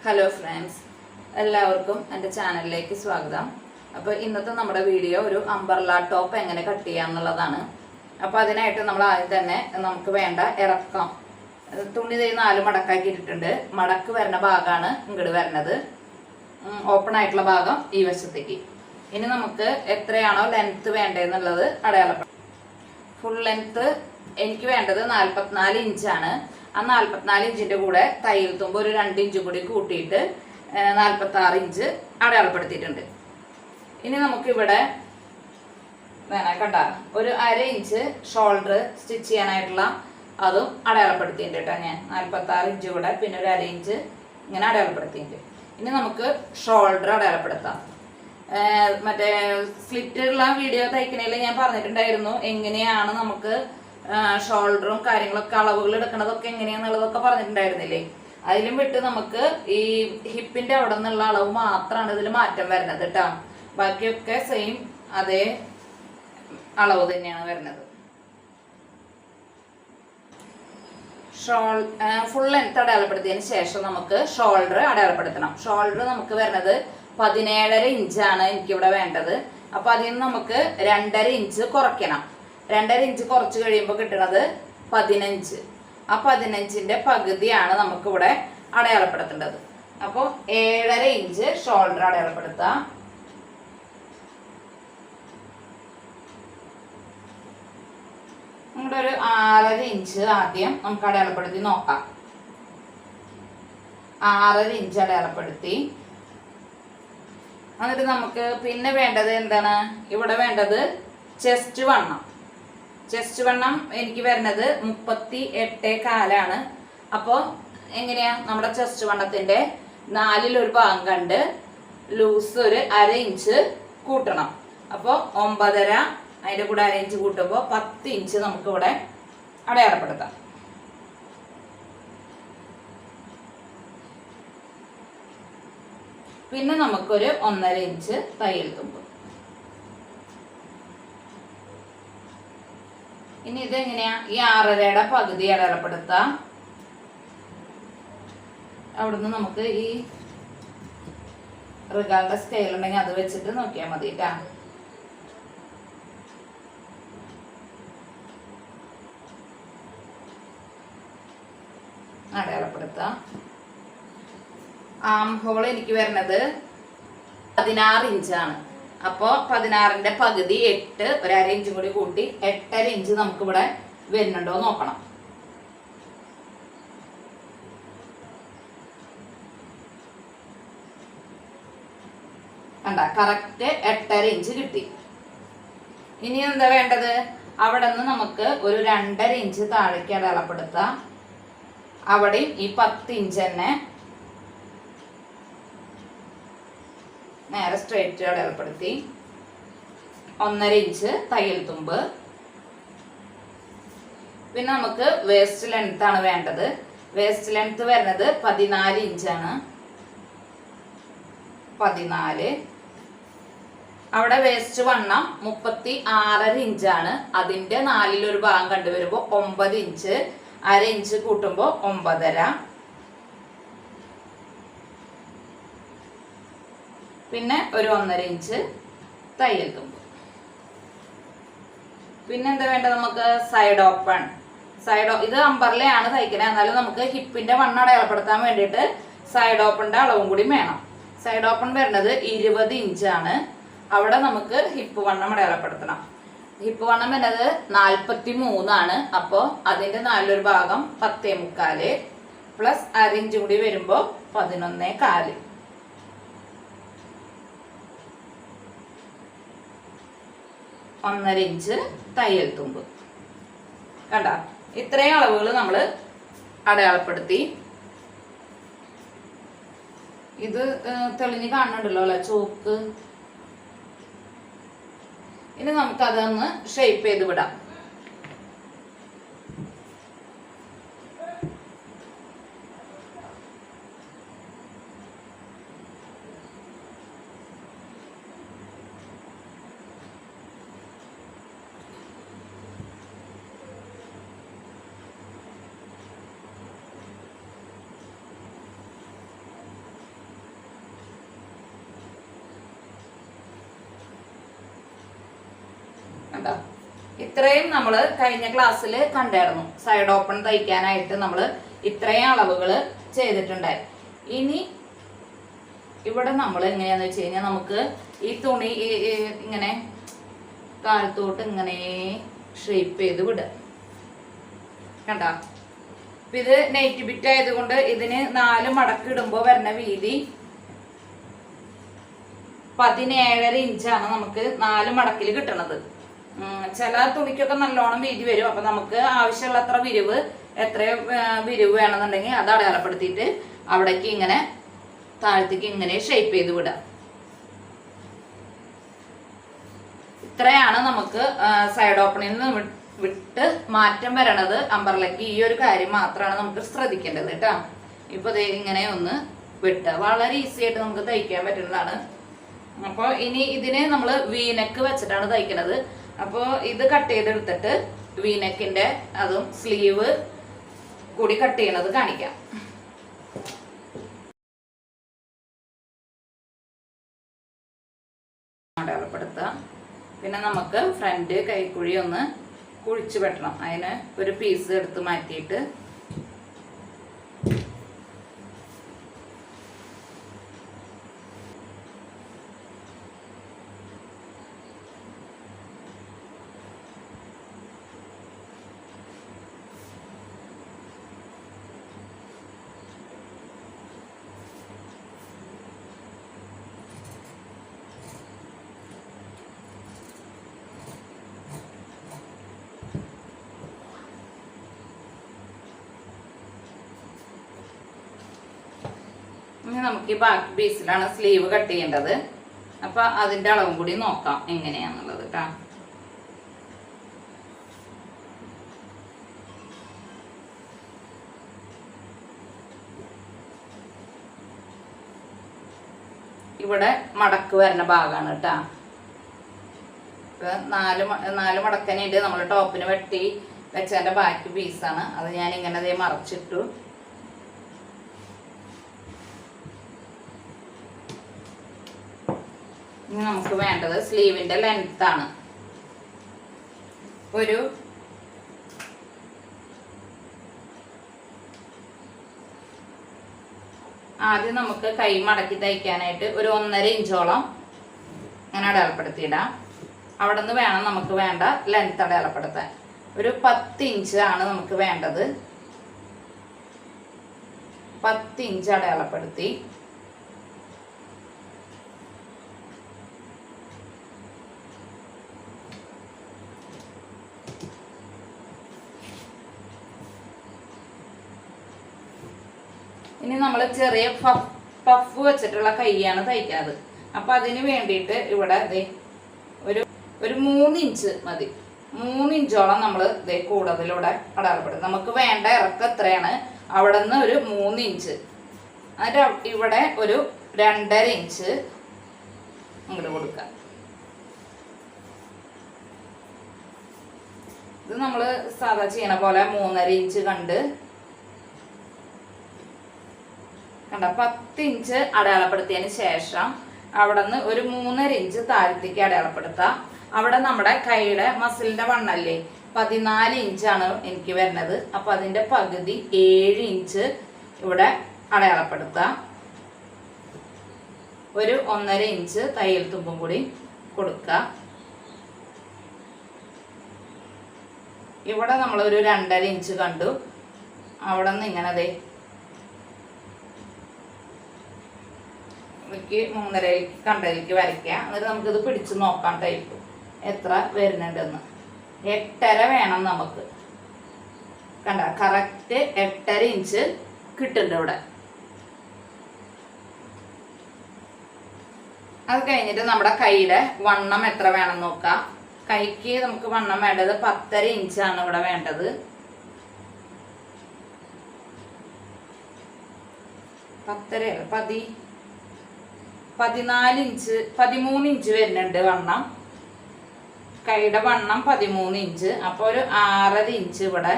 Hello friends, എല്ലാവർക്കും എൻ്റെ ചാനലിലേക്ക് സ്വാഗതം. അപ്പോൾ ഇന്നത്തെ നമ്മുടെ വീഡിയോ ഒരു അംബർല ടോപ്പ് എങ്ങനെ കട്ട് ചെയ്യാം എന്നുള്ളതാണ്. അപ്പോൾ അതിനായിട്ട് നമ്മൾ ആദ്യം തന്നെ നമുക്ക് വേണ്ട ഇറക്കം തുണി 4 മടക്കാക്കിയിട്ടുണ്ട്. മടക്ക് വരുന്ന ഭാഗമാണ് ഇങ്ങോട്ട് വരുന്നത്, ഓപ്പൺ ആയിട്ടുള്ള ഭാഗം ഈ വശത്തേക്ക്. ഇനി നമുക്ക് എത്രയാണോ ലെങ്ത്ത് വേണ്ടതെന്നുള്ളത് അടയാളപ്പെടും. ഫുൾ ലെങ്ത്ത് എനിക്ക് വേണ്ടത് 44 ഇഞ്ചാണ്. ആ 44 ഇഞ്ചിൻ്റെ കൂടെ തയ്യൽ തുമ്പ് ഒരു 2 ഇഞ്ച് കൂടി കൂട്ടിയിട്ട് 46 ഇഞ്ച് അടയാളപ്പെടുത്തിയിട്ടുണ്ട്. ഇനി നമുക്കിവിടെ കണ്ട ഒരു 1/2 ഇഞ്ച് ഷോൾഡർ സ്റ്റിച്ച് ചെയ്യാനായിട്ടുള്ള അതും അടയാളപ്പെടുത്തിയിട്ടുണ്ട് കേട്ടോ. ഞാൻ 46 ഇഞ്ച് കൂടെ പിന്നെ ഒരു 1/2 ഇഞ്ച് ഇങ്ങനെ അടയാളപ്പെടുത്തിയിട്ടുണ്ട്. ഇനി നമുക്ക് ഷോൾഡർ അടയാളപ്പെടുത്താം. മറ്റേ സ്ലിറ്റുള്ള വീഡിയോ തയ്ക്കണേൽ ഞാൻ പറഞ്ഞിട്ടുണ്ടായിരുന്നു എങ്ങനെയാണ് നമുക്ക് ഷോൾഡറും കാര്യങ്ങളൊക്കെ അളവുകൾ എടുക്കണതൊക്കെ എങ്ങനെയാന്നുള്ളതൊക്കെ പറഞ്ഞിട്ടുണ്ടായിരുന്നില്ലേ. അതിലും വിട്ട് നമുക്ക് ഈ ഹിപ്പിന്റെ അവിടെ നിന്നുള്ള അളവ് മാത്രമാണ് ഇതിൽ മാറ്റം വരുന്നത് കേട്ടോ. ബാക്കിയൊക്കെ സെയിം അതേ അളവ് തന്നെയാണ് വരുന്നത്. ഫുൾ ലെങ്ത് അടയാളപ്പെടുത്തിയതിന് ശേഷം നമുക്ക് ഷോൾഡർ അടയാളപ്പെടുത്തണം. ഷോൾഡർ നമുക്ക് വരുന്നത് 17.5 ഇഞ്ചാണ് എനിക്കിവിടെ വേണ്ടത്. അപ്പൊ അതിൽ നിന്ന് നമുക്ക് 2.5 ഇഞ്ച് കുറയ്ക്കണം. 2.5 ഇഞ്ച് കുറച്ച് കഴിയുമ്പോൾ കിട്ടുന്നത് 15. ആ 15ന്റെ പകുതിയാണ് നമുക്കിവിടെ അടയാളപ്പെടുത്തേണ്ടത്. അപ്പോൾ 7.5 ഇഞ്ച് ഷോൾഡർ അടയാളപ്പെടുത്താം. നമ്മുടെ ഒരു 6.5 ഇഞ്ച് ആദ്യം നമുക്ക് അടയാളപ്പെടുത്തി നോക്കാം. 6.5 ഇഞ്ച് അടയാളപ്പെടുത്തി. എന്നിട്ട് നമുക്ക് പിന്നെ വേണ്ടത് എന്താണ്, ഇവിടെ വേണ്ടത് ചെസ്റ്റ് വണ്ണം. ചെസ്റ്റ് വണ്ണം എനിക്ക് വരുന്നത് 38.4 അപ്പോൾ എങ്ങനെയാ, നമ്മുടെ ചെസ്റ്റ് വണ്ണത്തിന്റെ 4ൽ ഒരു ഭാഗം കണ്ട് ലൂസ് ഒരു 1/2 ഇഞ്ച് കൂട്ടണം. അപ്പോൾ 9.5, അതിന്റെ കൂടെ 1/2 ഇഞ്ച് കൂട്ടുമ്പോൾ 10 ഇഞ്ച് നമുക്ക് ഇവിടെ അടയാളപ്പെടുത്താം. പിന്നെ നമുക്കൊരു 1.5 ഇഞ്ച് തയ്യൽ തുമ്പ്. ഇനി ഇതെങ്ങനെയാ, ഈ 6.5യുടെ പകുതി അടയാളപ്പെടുത്താം. അവിടുന്ന് നമുക്ക് ഈ റിഗാളുടെ സ്കെയിൽ ഉണ്ടെങ്കിൽ അത് വെച്ചിട്ട് നോക്കിയാൽ മതി കേട്ടാ. അടയാളപ്പെടുത്താം. ആം ഹോൾ എനിക്ക് വരുന്നത് 16 ഇഞ്ചാണ്. അപ്പോൾ 16ന്റെ പകുതി 8, ഒരു 1/2 ഇഞ്ചും കൂടി കൂട്ടി 8.5 ഇഞ്ച് നമുക്കിവിടെ വരുന്നുണ്ടോ നോക്കണം. കണ്ട, കറക്റ്റ് 8.5 ഇഞ്ച് കിട്ടി. ഇനി എന്താ വേണ്ടത്, അവിടെ നിന്ന് നമുക്ക് ഒരു 2.5 ഇഞ്ച് താഴേക്ക് അടയാളപ്പെടുത്താം. അവിടെയും ഈ 10 ഇഞ്ച് തന്നെ നേരെ സ്ട്രേറ്റ് അടയാളപ്പെടുത്തി. 1.5 ഇഞ്ച് തയ്യൽ തുമ്പ്. പിന്നെ നമുക്ക് വേസ്റ്റ് ലെങ്ത് ആണ് വേണ്ടത്. വേസ്റ്റ് ലെങ്ത് വരുന്നത് 14 ഇഞ്ചാണ്. 14. അവിടെ വേസ്റ്റ് വണ്ണം 36.5 ഇഞ്ചാണ്. അതിന്റെ 4ൽ ഒരു ഭാഗം കണ്ടുവരുമ്പോൾ 9 ഇഞ്ച്. 1/2 ഇഞ്ച് കൂട്ടുമ്പോൾ 9.5. പിന്നെ ഒരു 1.5 ഇഞ്ച് തയ്യൽ തുമ്പ്. പിന്നെ എന്താ വേണ്ടത്, നമുക്ക് സൈഡ് ഓപ്പൺ. ഇത് അമ്പർലയാണ് തയ്ക്കുന്നത്, എന്നാലും നമുക്ക് ഹിപ്പിന്റെ വണ്ണം അടയാളപ്പെടുത്താൻ വേണ്ടിയിട്ട് സൈഡ് ഓപ്പണിന്റെ അളവും കൂടി വേണം. സൈഡ് ഓപ്പൺ വരുന്നത് 20 ഇഞ്ചാണ്. അവിടെ നമുക്ക് ഹിപ്പ് വണ്ണം അടയാളപ്പെടുത്തണം. ഹിപ്പ് വണ്ണം വരുന്നത് 43 അപ്പോൾ അതിന്റെ 4 ഭാഗം 10.75 പ്ലസ് 1/2 ഇഞ്ച് കൂടി വരുമ്പോൾ 11.25. ഒന്നര ഇഞ്ച് തയ്യൽ തുമ്പ്. കണ്ട, ഇത്രയും അളവുകൾ നമ്മൾ അടയാളപ്പെടുത്തി. ഇത് തെളിഞ്ഞ് കാണുന്നുണ്ടല്ലോ അല്ലെ, ചോക്ക്. ഇനി നമുക്കതൊന്ന് ഷേപ്പ് ചെയ്ത് വിടാം. ഇത്രയും നമ്മൾ കഴിഞ്ഞ ക്ലാസ്സിൽ കണ്ടായിരുന്നു. സൈഡ് ഓപ്പൺ തയ്ക്കാനായിട്ട് നമ്മൾ ഇത്രയും അളവുകൾ ചെയ്തിട്ടുണ്ടായി. ഇനി ഇവിടെ നമ്മൾ എങ്ങനെയാന്ന് വെച്ച് കഴിഞ്ഞാൽ നമുക്ക് ഈ തുണി ഇങ്ങനെ താഴത്തോട്ട് ഇങ്ങനെ ഷേപ്പ് ചെയ്ത് വിടുക. കണ്ടോ? അപ്പം ഇത് നെറ്റ് ബിറ്റ് ആയതുകൊണ്ട് ഇതിന് 4 മടക്ക് ഇടുമ്പോൾ വരുന്ന വീതി 17.5 ഇഞ്ചാണ് നമുക്ക് 4 മടക്കിൽ കിട്ടണത്. ചില തുണിക്കൊക്കെ നല്ലോണം വീതി വരും. അപ്പം നമുക്ക് ആവശ്യമുള്ള അത്ര വിരിവ്, എത്ര വിരിവ് വേണമെന്നുണ്ടെങ്കിൽ അത് അടയാളപ്പെടുത്തിയിട്ട് അവിടേക്ക് ഇങ്ങനെ താഴത്തേക്ക് ഇങ്ങനെ ഷേപ്പ് ചെയ്ത് വിടാം. ഇത്രയാണ് നമുക്ക് സൈഡ് ഓപ്പണിൽ നിന്ന് വിട്ട് മാറ്റം വരണത്. അമ്പർലയ്ക്ക് ഈ ഒരു കാര്യം മാത്രമാണ് നമുക്ക് ശ്രദ്ധിക്കേണ്ടത് കേട്ടോ. ഇപ്പൊ ഇങ്ങനെ ഒന്ന് വിട്ട് വളരെ ഈസി ആയിട്ട് നമുക്ക് തയ്ക്കാൻ പറ്റുന്നതാണ്. അപ്പോൾ ഇനി ഇതിന് നമ്മൾ വീനെക്ക് വെച്ചിട്ടാണ് തയ്ക്കുന്നത്. അപ്പോൾ ഇത് കട്ട് ചെയ്തെടുത്തിട്ട് വീനെക്കിന്റെ അതും സ്ലീവ് കൂടി കട്ട് ചെയ്യണത് കാണിക്കാം. അടയാളപ്പെടുത്തുക. പിന്നെ നമുക്ക് ഫ്രണ്ട് കൈക്കുഴി ഒന്ന് കുഴിച്ചു വെട്ടണം. അതിന് ഒരു പീസ് എടുത്ത് മാറ്റിയിട്ട് നമുക്ക് ഈ ബാക്കി പീസിലാണ് സ്ലീവ് കട്ട് ചെയ്യേണ്ടത്. അപ്പൊ അതിന്റെ അളവും കൂടി നോക്കാം എങ്ങനെയാന്നുള്ളത് കേട്ടോ. ഇവിടെ മടക്ക് വരുന്ന ഭാഗമാണ് കേട്ടോ. ഇപ്പൊ 4 മടക്കനുണ്ട്. നമ്മൾ ടോപ്പിന് വെട്ടി വെച്ചതിന്റെ ബാക്കി പീസാണ്. അത് ഞാൻ ഇങ്ങനെ മറച്ചിട്ടു. നമുക്ക് വേണ്ടത് സ്ലീവിന്റെ ലെങ്ത് ആണ്. ആദ്യം നമുക്ക് കൈ മടക്കി തയ്ക്കാനായിട്ട് ഒരു 1.5 ഇഞ്ചോളം അങ്ങനെ അടയാളപ്പെടുത്തിയിടാം. അവിടെ നിന്ന് വേണം നമുക്ക് വേണ്ട ലെങ്ത് അടയാളപ്പെടുത്താൻ. ഒരു 10 ഇഞ്ച് ആണ് നമുക്ക് വേണ്ടത്. 10 ഇഞ്ച് അടയാളപ്പെടുത്തി ഇനി നമ്മൾ ചെറിയ പഫ് വെച്ചിട്ടുള്ള കൈയാണ് തയ്ക്കുന്നത്. അപ്പൊ അതിന് വേണ്ടിയിട്ട് ഇവിടെ ഒരു 3 ഇഞ്ച് മതി. 3 ഇഞ്ചോളം നമ്മൾ കൂടുതലൂടെ അടയാളപ്പെടുത്തും. നമുക്ക് വേണ്ട ഇറക്കം എത്രയാണ് അവിടെ നിന്ന് ഒരു 3 ഇഞ്ച്. എന്നിട്ട് ഇവിടെ ഒരു 2.5 ഇഞ്ച് അങ്ങോട്ട് കൊടുക്കാം. ഇത് നമ്മൾ സാധാ ചെയ്യണ പോലെ 3.5 ഇഞ്ച് കണ്ട് 10 ഇഞ്ച് അടയാളപ്പെടുത്തിയതിന് ശേഷം അവിടെ നിന്ന് ഒരു 3.5 ഇഞ്ച് താഴത്തേക്ക് അടയാളപ്പെടുത്താം. അവിടെ നമ്മുടെ കൈയുടെ മസിലിന്റെ വണ്ണല്ലേ 14 ഇഞ്ചാണ് എനിക്ക് വരുന്നത്. അപ്പൊ അതിന്റെ പകുതി 7 ഇഞ്ച് ഇവിടെ അടയാളപ്പെടുത്താം. ഒരു 1.5 ഇഞ്ച് തയ്യൽ തുമ്പും കൂടി കൊടുക്കുക. ഇവിടെ നമ്മൾ ഒരു 2.5 ഇഞ്ച് കണ്ടു. അവിടെ നിന്ന് ഇങ്ങനെ 3.5 കണ്ടതിലേക്ക് വരയ്ക്കുക. എന്നിട്ട് നമുക്കിത് പിടിച്ച് നോക്കാം ടൈപ്പ് എത്ര വരുന്നുണ്ടെന്ന്. 8.5 വേണം നമുക്ക്. കണ്ട കറക്റ്റ് 8.5 ഇഞ്ച് കിട്ടുന്നുണ്ട് ഇവിടെ. അത് കഴിഞ്ഞിട്ട് നമ്മുടെ കൈയുടെ വണ്ണം എത്ര വേണം നോക്കാം. കൈക്ക് നമുക്ക് വണ്ണം വേണ്ടത് 10.5 ഇഞ്ചാണ് ഇവിടെ വേണ്ടത്. 14 ഇഞ്ച് 13 ഇഞ്ച് വരുന്നുണ്ട് വണ്ണം. കൈയുടെ വണ്ണം 13 ഇഞ്ച്. അപ്പോൾ ഒരു 6.5 ഇഞ്ച് ഇവിടെ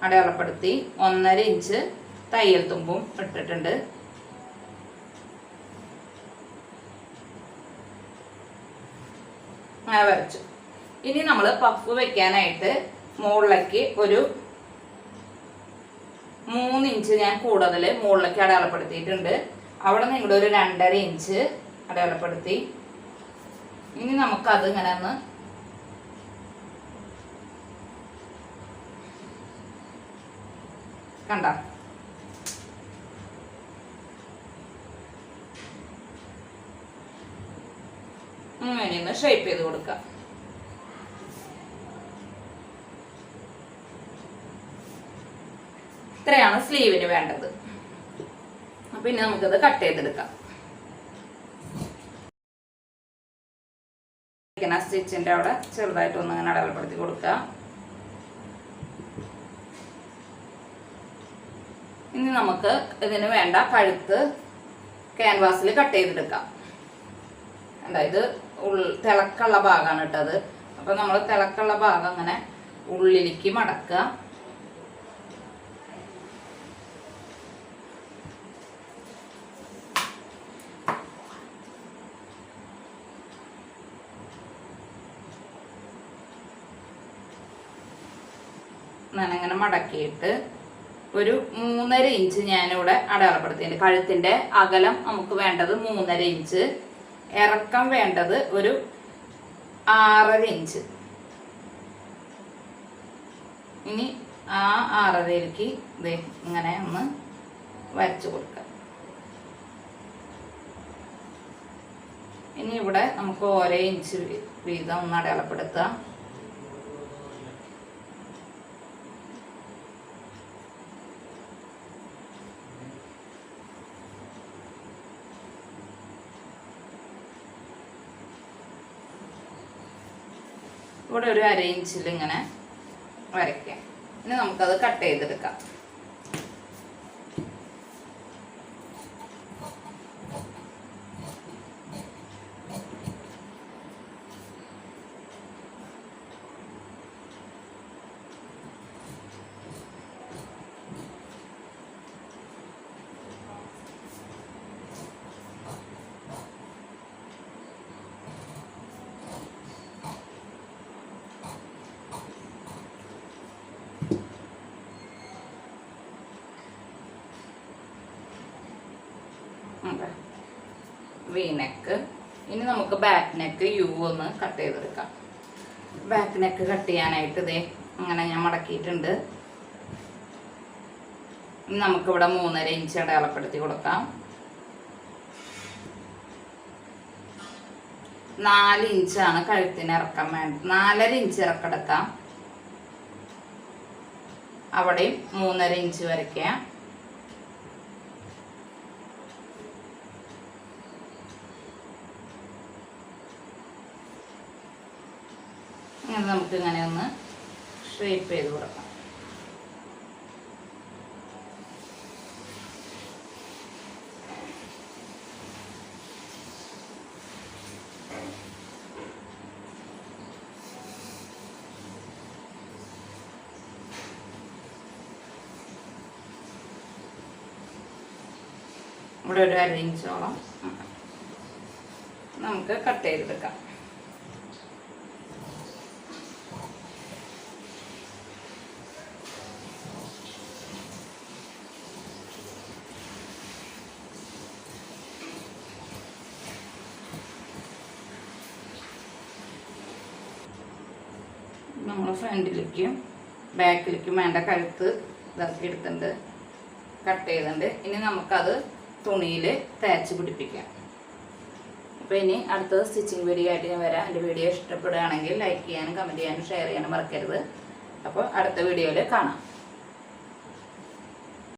അടയാളപ്പെടുത്തി 1.5 ഇഞ്ച് തയ്യൽ തുമ്പും ഇട്ടിട്ടുണ്ട്. അങ്ങനെ വരച്ചു. ഇനി നമ്മൾ പഫ് വെക്കാനായിട്ട് മുകളിലേക്ക് ഒരു 3 ഇഞ്ച് ഞാൻ കൂടുതൽ മുകളിലേക്ക് അടയാളപ്പെടുത്തിയിട്ടുണ്ട്. അവിടെ നിന്ന് ഇവിടെ ഒരു 2.5 ഇഞ്ച് അടയാളപ്പെടുത്തി. ഇനി നമുക്കത് ഇങ്ങനെ ഒന്ന് കണ്ട ഇങ്ങനെ ഒന്ന് ഷേപ്പ് ചെയ്ത് കൊടുക്കാം. ഇത്രയാണ് സ്ലീവിന് വേണ്ടത്. പിന്നെ നമുക്കത് കട്ട് ചെയ്തെടുക്കാം. സ്റ്റിച്ചിന്റെ അവിടെ ചെറുതായിട്ടൊന്ന് ഇങ്ങനെ അടയാളപ്പെടുത്തി കൊടുക്കുക. ഇനി നമുക്ക് ഇതിന് വേണ്ട കഴുത്ത് ക്യാൻവാസിൽ കട്ട് ചെയ്തെടുക്കാം. അതായത് തിളക്കുള്ള ഭാഗമാണ് ഇട്ടത്. അപ്പൊ നമ്മൾ തിളക്കുള്ള ഭാഗം അങ്ങനെ ഉള്ളിലേക്ക് മടക്കുക. അങ്ങനെ മടക്കിയിട്ട് ഒരു 3.5 ഇഞ്ച് ഞാനിവിടെ അടയാളപ്പെടുത്തിയിട്ടുണ്ട്. കഴുത്തിന്റെ അകലം നമുക്ക് വേണ്ടത് 3.5 ഇഞ്ച്, ഇറക്കം വേണ്ടത് ഒരു 6.5 ഇഞ്ച്. ഇനി ആ 6.5ലേക്ക് ഇങ്ങനെ ഒന്ന് വരച്ചു കൊടുക്കാം. ഇനി ഇവിടെ നമുക്ക് ഓരോ ഇഞ്ച് വീതം ഒന്ന് അടയാളപ്പെടുത്താം. ഇവിടെ ഒരു 1/2 ഇഞ്ചിൽ ഇങ്ങനെ വരയ്ക്കാം. ഇനി നമുക്കത് കട്ട് ചെയ്തെടുക്കാം. V neck. ഇനി നമുക്ക് ബാക്ക് നെക്ക് യു ഒന്ന് കട്ട് ചെയ്തെടുക്കാം. ബാക്ക് നെക്ക് കട്ട് ചെയ്യാനായിട്ട് ഇതേ അങ്ങനെ ഞാൻ മടക്കിയിട്ടുണ്ട്. ഇനി നമുക്കിവിടെ 3.5 ഇഞ്ച് അടയാളപ്പെടുത്തി കൊടുക്കാം. 4 ഇഞ്ചാണ് കഴുത്തിന് ഇറക്കാൻ വേണ്ട. 4.5 ഇഞ്ച് ഇറക്കെടുക്കാം. അവിടെയും 3.5 ഇഞ്ച് വരയ്ക്കാം. നമുക്ക് ഇങ്ങനെ ഒന്ന് ഷേപ്പ് ചെയ്ത് കൊടുക്കാം. ഇവിടെ ഒരു 1/2 ഇഞ്ചോളം നമുക്ക് കട്ട് ചെയ്തെടുക്കാം. നമ്മൾ ഫ്രണ്ടിലേക്കും ബാക്കിലേക്കും വേണ്ട കഴുത്ത് ഇതാക്കി എടുത്തിട്ടുണ്ട്, കട്ട് ചെയ്തിട്ടുണ്ട്. ഇനി നമുക്കത് തുണിയിൽ തേച്ച് പിടിപ്പിക്കാം. അപ്പോൾ ഇനി അടുത്തത് സ്റ്റിച്ചിങ് വീഡിയോ ആയിട്ട് ഞാൻ വരാം. എൻ്റെ വീഡിയോ ഇഷ്ടപ്പെടുകയാണെങ്കിൽ ലൈക്ക് ചെയ്യാനും കമൻറ്റ് ചെയ്യാനും ഷെയർ ചെയ്യാനും മറക്കരുത്. അപ്പോൾ അടുത്ത വീഡിയോയിൽ കാണാം.